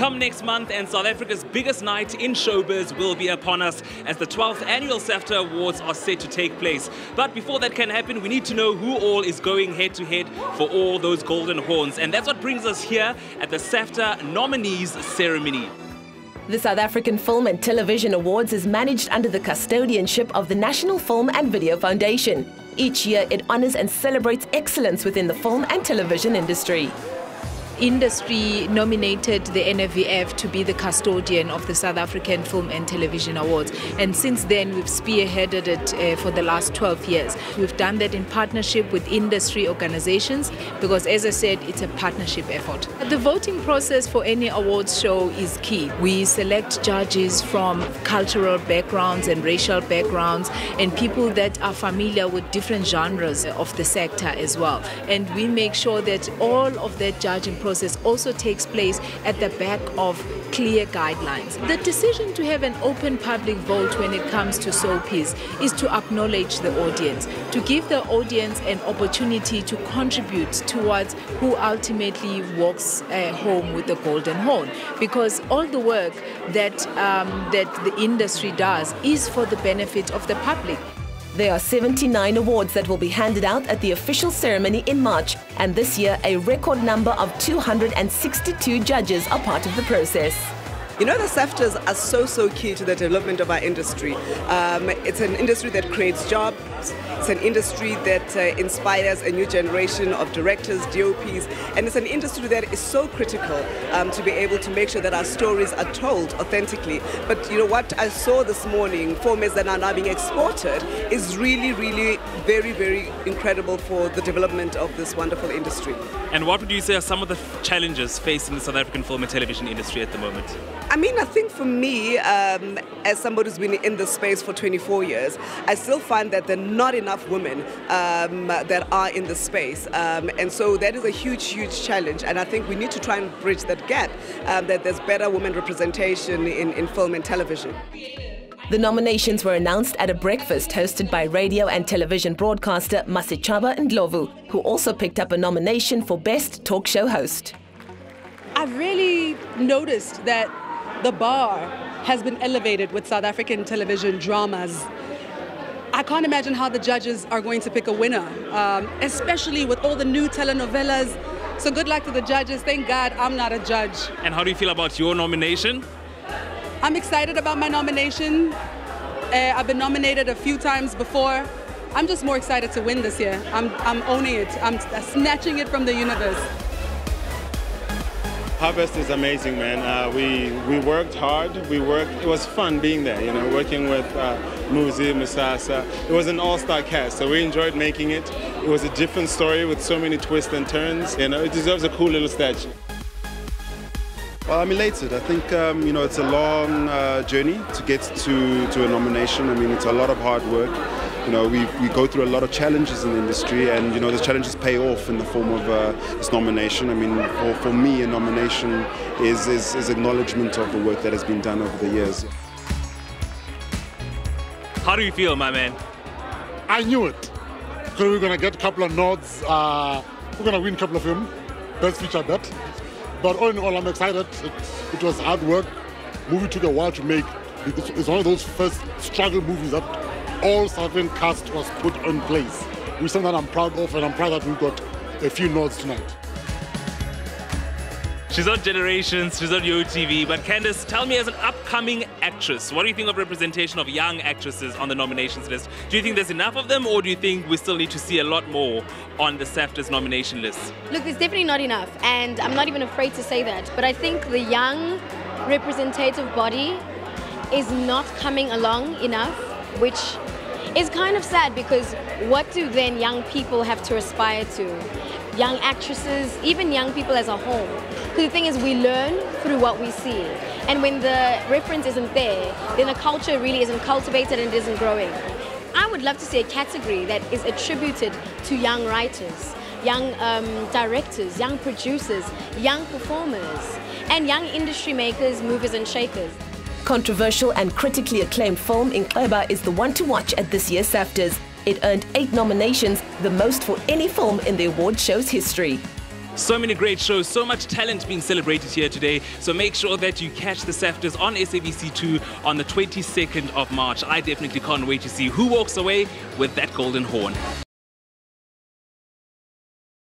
Come next month, and South Africa's biggest night in showbiz will be upon us as the 12th annual SAFTA Awards are set to take place. But before that can happen, we need to know who all is going head-to-head for all those golden horns. And that's what brings us here at the SAFTA Nominees ceremony. The South African Film and Television Awards is managed under the custodianship of the National Film and Video Foundation. Each year, it honors and celebrates excellence within the film and television industry. Industry nominated the NFVF to be the custodian of the South African Film and Television Awards, and since then we've spearheaded it for the last 12 years. We've done that in partnership with industry organizations because, as I said, it's a partnership effort. The voting process for any awards show is key. We select judges from cultural backgrounds and racial backgrounds and people that are familiar with different genres of the sector as well, and we make sure that all of that judging process also takes place at the back of clear guidelines. The decision to have an open public vote when it comes to soapies is to acknowledge the audience, to give the audience an opportunity to contribute towards who ultimately walks home with the golden horn, because all the work that the industry does is for the benefit of the public. There are 79 awards that will be handed out at the official ceremony in March, and this year a record number of 262 judges are part of the process. You know, the SAFTAs are so key to the development of our industry. It's an industry that creates jobs. It's an industry that inspires a new generation of directors, DOPs, and it's an industry that is so critical to be able to make sure that our stories are told authentically. But you know what I saw this morning, formats that are now being exported, is really very incredible for the development of this wonderful industry. And what would you say are some of the challenges facing the South African film and television industry at the moment? I mean, I think for me, as somebody who's been in this space for 24 years, I still find that there are not enough women that are in the space. And so that is a huge challenge. And I think we need to try and bridge that gap, that there's better women representation in film and television. The nominations were announced at a breakfast hosted by radio and television broadcaster Masechaba Ndlovu, who also picked up a nomination for Best Talk Show Host. I've really noticed that the bar has been elevated with South African television dramas. I can't imagine how the judges are going to pick a winner, especially with all the new telenovelas. So good luck to the judges. Thank God I'm not a judge. And how do you feel about your nomination? I'm excited about my nomination. I've been nominated a few times before. I'm just more excited to win this year. I'm owning it. I'm snatching it from the universe. Harvest is amazing, man. We worked hard. It was fun being there, you know, working with Muzi, Musasa. It was an all-star cast, so we enjoyed making it. It was a different story with so many twists and turns. You know, it deserves a cool little statue. Well, I'm elated. I think you know, it's a long journey to get to a nomination. I mean, it's a lot of hard work. You know, we go through a lot of challenges in the industry, and you know, those challenges pay off in the form of this nomination. I mean, for me, a nomination is acknowledgement of the work that has been done over the years. How do you feel, my man? I knew it. So we're going to get a couple of nods. We're going to win a couple of them. Best feature bet. But all in all, I'm excited. It was hard work. The movie took a while to make. It's one of those first struggle movies that all South African cast was put in place. Which is something that I'm proud of, and I'm proud that we got a few nods tonight. She's on Generations, she's on YoTV, but Candice, tell me, as an upcoming actress, what do you think of representation of young actresses on the nominations list? Do you think there's enough of them, or do you think we still need to see a lot more on the SAFTA's nomination list? Look, there's definitely not enough, and I'm not even afraid to say that, but I think the young representative body is not coming along enough, which is kind of sad, because what do then young people have to aspire to? Young actresses, even young people as a whole. Because the thing is, we learn through what we see. And when the reference isn't there, then the culture really isn't cultivated and it isn't growing. I would love to see a category that is attributed to young writers, young directors, young producers, young performers, and young industry makers, movers and shakers. Controversial and critically acclaimed film Expresso is the one to watch at this year's SAFTAs. It earned 8 nominations, the most for any film in the award show's history. So many great shows, so much talent being celebrated here today. So make sure that you catch the SAFTAS on SABC2 on the 22nd of March. I definitely can't wait to see who walks away with that golden horn.